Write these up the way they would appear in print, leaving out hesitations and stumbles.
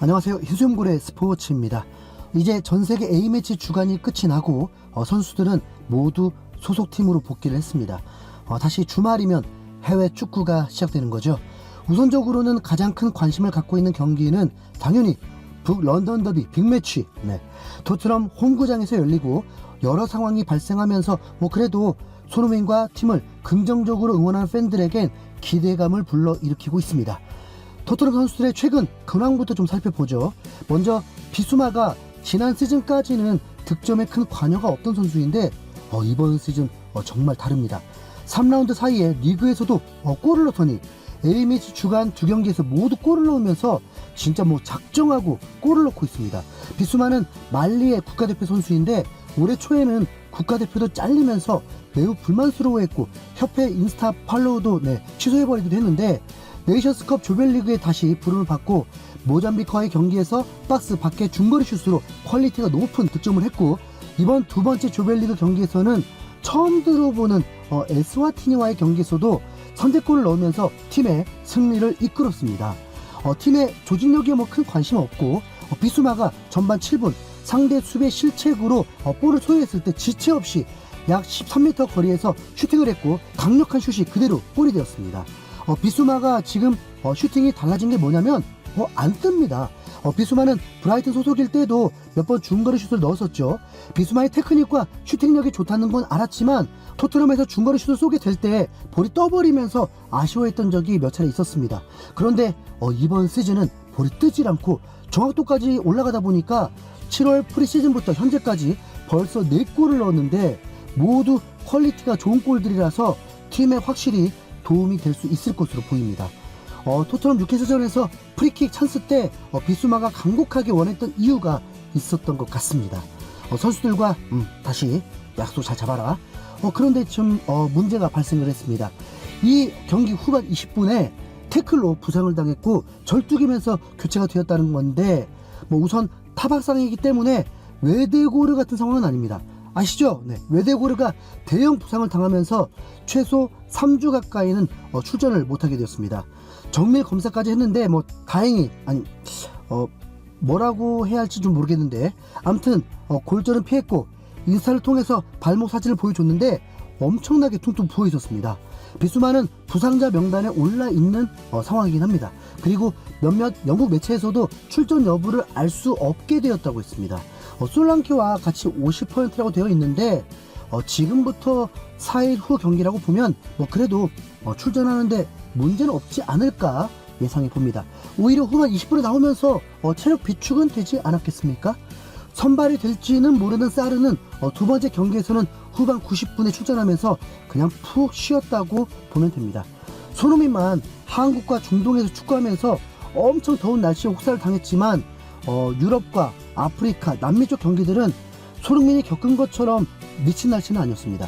안녕하세요. 희수염고래 스포츠입니다. 이제 전세계 A매치 주간이 끝이 나고 선수들은 모두 소속팀으로 복귀를 했습니다. 다시 주말이면 해외 축구가 시작되는 거죠. 우선적으로는 가장 큰 관심을 갖고 있는 경기는 당연히 북런던 더비 빅매치, 토트넘 홈구장에서 열리고 여러 상황이 발생하면서 그래도 손흥민과 팀을 긍정적으로 응원하는 팬들에겐 기대감을 불러일으키고 있습니다. 토트넘 선수들의 최근 근황부터 좀 살펴보죠. 먼저 비수마가 지난 시즌까지는 득점에 큰 관여가 없던 선수인데 이번 시즌 정말 다릅니다. 3라운드 사이에 리그에서도 골을 넣더니 A매치 주간 두 경기에서 모두 골을 넣으면서 진짜 작정하고 골을 넣고 있습니다. 비수마는 말리의 국가대표 선수인데 올해 초에는 국가대표도 잘리면서 매우 불만스러워했고 협회 인스타 팔로우도 취소해버리기도 했는데 네이션스컵 조별리그에 다시 부름을 받고 모잠비크와의 경기에서 박스 밖에 중거리 슛으로 퀄리티가 높은 득점을 했고, 이번 두 번째 조별리그 경기에서는 처음 들어보는 에스와티니와의 경기에서도 선제골을 넣으면서 팀의 승리를 이끌었습니다. 팀의 조직력에 큰 관심 없고 비수마가 전반 7분 상대 수비의 실책으로 볼을 소유했을 때 지체 없이 약 13m 거리에서 슈팅을 했고 강력한 슛이 그대로 골이 되었습니다. 비수마가 지금 슈팅이 달라진 게 뭐냐면 안 뜹니다. 비수마는 브라이튼 소속일 때도 몇 번 중거리 슛을 넣었었죠. 비수마의 테크닉과 슈팅력이 좋다는 건 알았지만 토트넘에서 중거리 슛을 쏘게 될 때 볼이 떠버리면서 아쉬워했던 적이 몇 차례 있었습니다. 그런데 이번 시즌은 볼이 뜨질 않고 정확도까지 올라가다 보니까 7월 프리시즌부터 현재까지 벌써 4골을 넣었는데 모두 퀄리티가 좋은 골들이라서 팀에 확실히 도움이 될 수 있을 것으로 보입니다. 토트넘 뉴캐슬전에서 프리킥 찬스 때 비수마가 간곡하게 원했던 이유가 있었던 것 같습니다. 선수들과 다시 약속 잘 잡아라. 그런데 좀 문제가 발생을 했습니다. 이 경기 후반 20분에 태클로 부상을 당했고 절뚝이면서 교체가 되었다는 건데 우선 타박상이기 때문에 외대고르 같은 상황은 아닙니다. 아시죠? 외대고르가 대형 부상을 당하면서 최소 3주 가까이는 출전을 못하게 되었습니다. 정밀 검사까지 했는데 다행히 뭐라고 해야 할지 좀 모르겠는데 아무튼 골절은 피했고 인스타를 통해서 발목 사진을 보여줬는데 엄청나게 퉁퉁 부어 있었습니다. 비수마는 부상자 명단에 올라 있는 상황이긴 합니다. 그리고 몇몇 영국 매체에서도 출전 여부를 알 수 없게 되었다고 했습니다. 솔랑케와 같이 50%라고 되어 있는데 지금부터 4일 후 경기라고 보면 그래도 출전하는데 문제는 없지 않을까 예상해 봅니다. 오히려 후반 20분에 나오면서 체력 비축은 되지 않았겠습니까? 선발이 될지는 모르는 사르는 두 번째 경기에서는 후반 90분에 출전하면서 그냥 푹 쉬었다고 보면 됩니다. 손흥민만 한국과 중동에서 축구하면서 엄청 더운 날씨에 혹사를 당했지만 유럽과 아프리카, 남미 쪽 경기들은 손흥민이 겪은 것처럼 미친 날씨는 아니었습니다.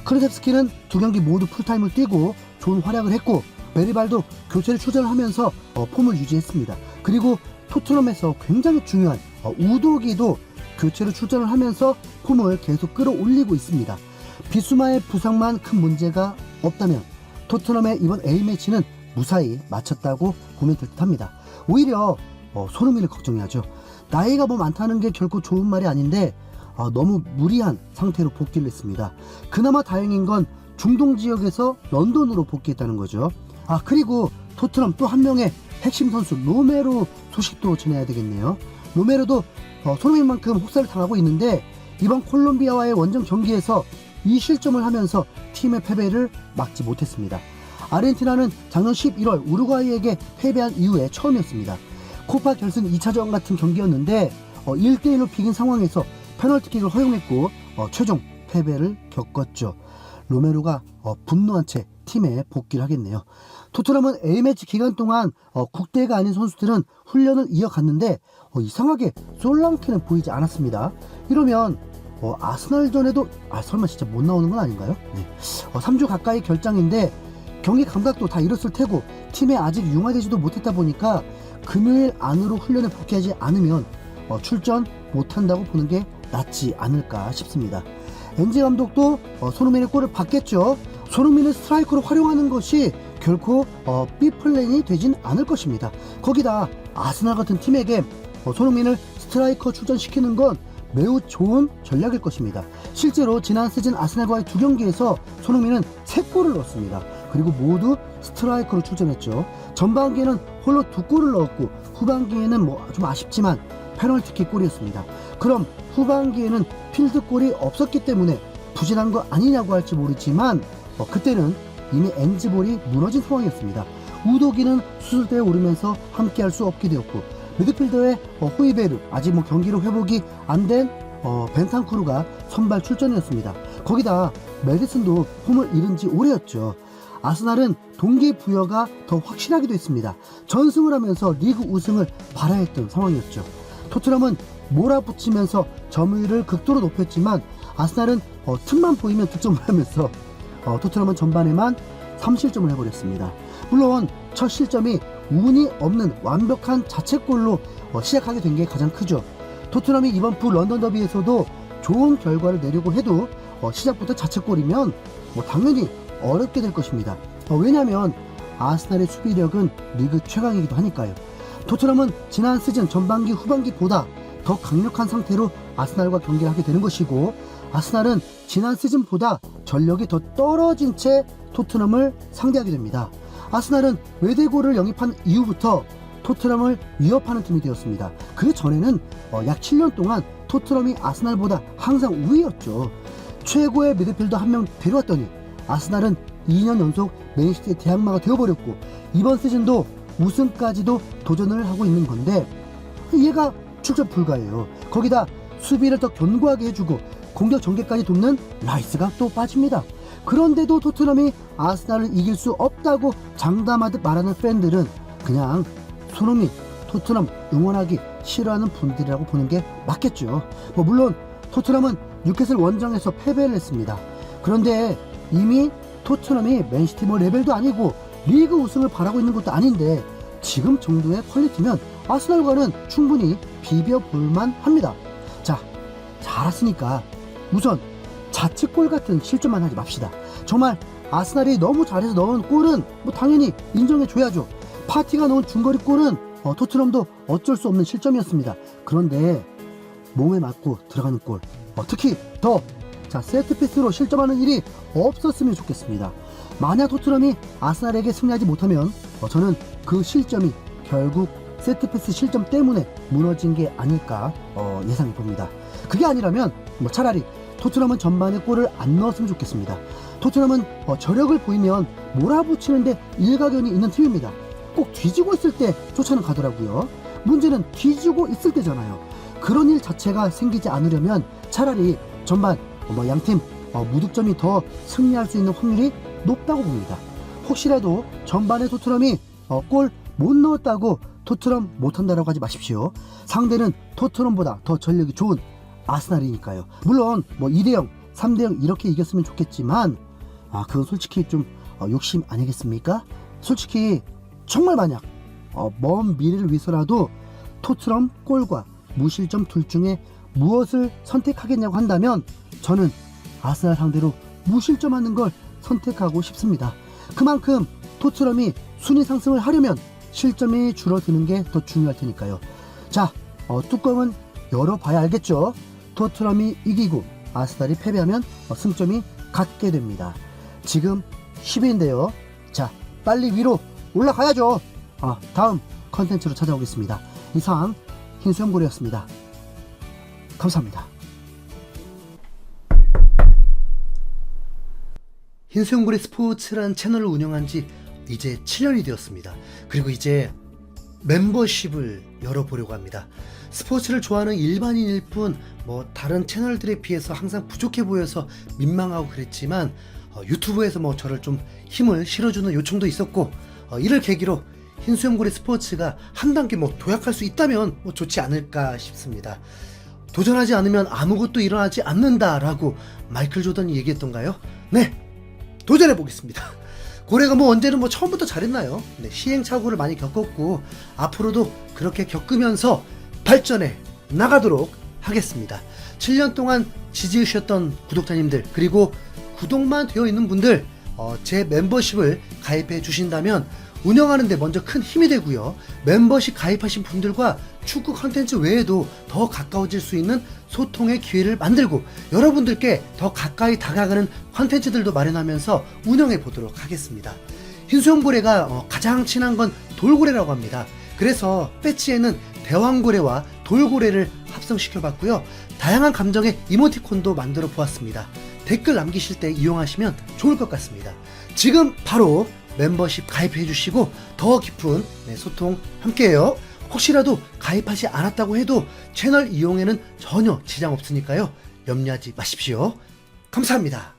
크루셉스키는 두 경기 모두 풀타임을 뛰고 좋은 활약을 했고 베리발도 교체를 출전을 하면서 폼을 유지했습니다. 그리고 토트넘에서 굉장히 중요한 우도기도 교체로 출전을 하면서 폼을 계속 끌어올리고 있습니다. 비수마의 부상만 큰 문제가 없다면 토트넘의 이번 A매치는 무사히 마쳤다고 보면 될 듯합니다. 오히려 손흥민을 걱정해야죠. 나이가 많다는 게 결코 좋은 말이 아닌데 너무 무리한 상태로 복귀를 했습니다. 그나마 다행인 건 중동 지역에서 런던으로 복귀했다는 거죠. 그리고 토트넘 또 한 명의 핵심 선수 로메로 소식도 전해야 되겠네요. 로메로도 손흥민만큼 혹사를 당하고 있는데 이번 콜롬비아와의 원정 경기에서 이 실점을 하면서 팀의 패배를 막지 못했습니다. 아르헨티나는 작년 11월 우루과이에게 패배한 이후에 처음이었습니다. 코파 결승 2차전 같은 경기였는데 1대1로 비긴 상황에서 페널티킥을 허용했고 최종 패배를 겪었죠. 로메로가 분노한 채 팀에 복귀를 하겠네요. 토트넘은 A매치 기간 동안 국대가 아닌 선수들은 훈련을 이어갔는데 이상하게 솔랑케는 보이지 않았습니다. 이러면 아스날전에도 설마 진짜 못 나오는 건 아닌가요? 3주 가까이 결장인데 경기 감각도 다 잃었을 테고 팀에 아직 융화되지도 못했다 보니까 금요일 안으로 훈련에 복귀하지 않으면 출전 못한다고 보는 게 낫지 않을까 싶습니다. 엔지 감독도 손흥민의 골을 받겠죠. 손흥민을 스트라이커로 활용하는 것이 결코 B 플랜이 되진 않을 것입니다. 거기다 아스날 같은 팀에게 손흥민을 스트라이커 출전시키는 건 매우 좋은 전략일 것입니다. 실제로 지난 시즌 아스날과의 2경기에서 손흥민은 3골을 넣었습니다. 그리고 모두 스트라이커로 출전했죠. 전반기에는 홀로 2골을 넣었고 후반기에는 좀 아쉽지만 페널티킥 골이었습니다. 그럼 후반기에는 필드골이 없었기 때문에 부진한 거 아니냐고 할지 모르지만 그때는 이미 엔즈볼이 무너진 상황이었습니다. 우도기는 수술대에 오르면서 함께 할 수 없게 되었고 미드필더의 호이베르, 아직 경기로 회복이 안 된 벤탄쿠르가 선발 출전이었습니다. 거기다 메디슨도 폼을 잃은 지 오래였죠. 아스날은 동기부여가 더 확실하기도 했습니다. 전승을 하면서 리그 우승을 바라야 했던 상황이었죠. 토트넘은 몰아붙이면서 점유율을 극도로 높였지만 아스날은 틈만 보이면 득점을 하면서 토트넘은 전반에만 3실점을 해버렸습니다. 물론 첫 실점이 운이 없는 완벽한 자책골로 시작하게 된 게 가장 크죠. 토트넘이 이번 부 런던 더비에서도 좋은 결과를 내려고 해도 시작부터 자책골이면 당연히 어렵게 될 것입니다. 왜냐하면 아스날의 수비력은 리그 최강이기도 하니까요. 토트넘은 지난 시즌 전반기 후반기보다 더 강력한 상태로 아스날과 경기를 하게 되는 것이고 아스날은 지난 시즌보다 전력이 더 떨어진 채 토트넘을 상대하게 됩니다. 아스날은 외대고를 영입한 이후부터 토트넘을 위협하는 팀이 되었습니다. 그 전에는 약 7년 동안 토트넘이 아스날보다 항상 우위였죠. 최고의 미드필더 한 명 데려왔더니 아스날은 2년 연속 맨시티의 대항마가 되어버렸고 이번 시즌도 우승까지도 도전을 하고 있는 건데 얘가 출전 불가해요. 거기다 수비를 더 견고하게 해주고 공격 전개까지 돕는 라이스가 또 빠집니다. 그런데도 토트넘이 아스날을 이길 수 없다고 장담하듯 말하는 팬들은 그냥 손흥민, 토트넘 응원하기 싫어하는 분들이라고 보는 게 맞겠죠. 물론 토트넘은 뉴캐슬 원정에서 패배를 했습니다. 그런데 이미 토트넘이 맨시티 레벨도 아니고 리그 우승을 바라고 있는 것도 아닌데 지금 정도의 퀄리티면 아스날과는 충분히 비벼볼만 합니다. 자, 알았으니까 우선 자책골 같은 실점만 하지 맙시다. 정말 아스날이 너무 잘해서 넣은 골은 당연히 인정해줘야죠. 파티가 넣은 중거리 골은 토트넘도 어쩔 수 없는 실점이었습니다. 그런데 몸에 맞고 들어가는 골, 특히 더 세트피스로 실점하는 일이 없었으면 좋겠습니다. 만약 토트넘이 아스날에게 승리하지 못하면 저는 그 실점이 결국 세트피스 실점 때문에 무너진 게 아닐까 예상해 봅니다. 그게 아니라면 차라리 토트넘은 전반에 골을 안 넣었으면 좋겠습니다. 토트넘은 저력을 보이면 몰아붙이는데 일가견이 있는 팀입니다. 꼭 뒤지고 있을 때 쫓아는 가더라고요. 문제는 뒤지고 있을 때잖아요. 그런 일 자체가 생기지 않으려면 차라리 전반 양팀 무득점이 더 승리할 수 있는 확률이 높다고 봅니다. 혹시라도 전반에 토트넘이 골 못 넣었다고 토트넘 못한다라고 하지 마십시오. 상대는 토트넘보다 더 전력이 좋은 아스날이니까요. 물론 2대0, 3대0 이렇게 이겼으면 좋겠지만 그건 솔직히 좀 욕심 아니겠습니까? 솔직히 정말 만약 먼 미래를 위해서라도 토트넘 골과 무실점 둘 중에 무엇을 선택하겠냐고 한다면 저는 아스날 상대로 무실점하는 걸 선택하고 싶습니다. 그만큼 토트넘이 순위 상승을 하려면 실점이 줄어드는 게 더 중요할 테니까요. 자, 뚜껑은 열어봐야 알겠죠. 토트넘이 이기고 아스날이 패배하면 승점이 같게 됩니다. 지금 10위인데요. 자, 빨리 위로 올라가야죠. 다음 컨텐츠로 찾아오겠습니다. 이상 흰수염고래였습니다. 감사합니다. 흰수염고래 스포츠라는 채널을 운영한 지 이제 7년이 되었습니다. 그리고 이제 멤버십을 열어보려고 합니다. 스포츠를 좋아하는 일반인일 뿐 다른 채널들에 비해서 항상 부족해 보여서 민망하고 그랬지만 유튜브에서 저를 좀 힘을 실어주는 요청도 있었고 이를 계기로 흰수염고래 스포츠가 한 단계 도약할 수 있다면 좋지 않을까 싶습니다. 도전하지 않으면 아무것도 일어나지 않는다라고 마이클 조던이 얘기했던가요? 네, 도전해보겠습니다. 고래가 언제는 처음부터 잘했나요? 네, 시행착오를 많이 겪었고 앞으로도 그렇게 겪으면서 발전해 나가도록 하겠습니다. 7년 동안 지지해주셨던 구독자님들 그리고 구독만 되어 있는 분들 제 멤버십을 가입해 주신다면 운영하는 데 먼저 큰 힘이 되고요. 멤버십 가입하신 분들과 축구 컨텐츠 외에도 더 가까워질 수 있는 소통의 기회를 만들고 여러분들께 더 가까이 다가가는 컨텐츠들도 마련하면서 운영해 보도록 하겠습니다. 흰수염고래가 가장 친한 건 돌고래라고 합니다. 그래서 배지에는 대왕고래와 돌고래를 합성시켜 봤고요. 다양한 감정의 이모티콘도 만들어 보았습니다. 댓글 남기실 때 이용하시면 좋을 것 같습니다. 지금 바로 멤버십 가입해 주시고 더 깊은 소통 함께해요. 혹시라도 가입하지 않았다고 해도 채널 이용에는 전혀 지장 없으니까요. 염려하지 마십시오. 감사합니다.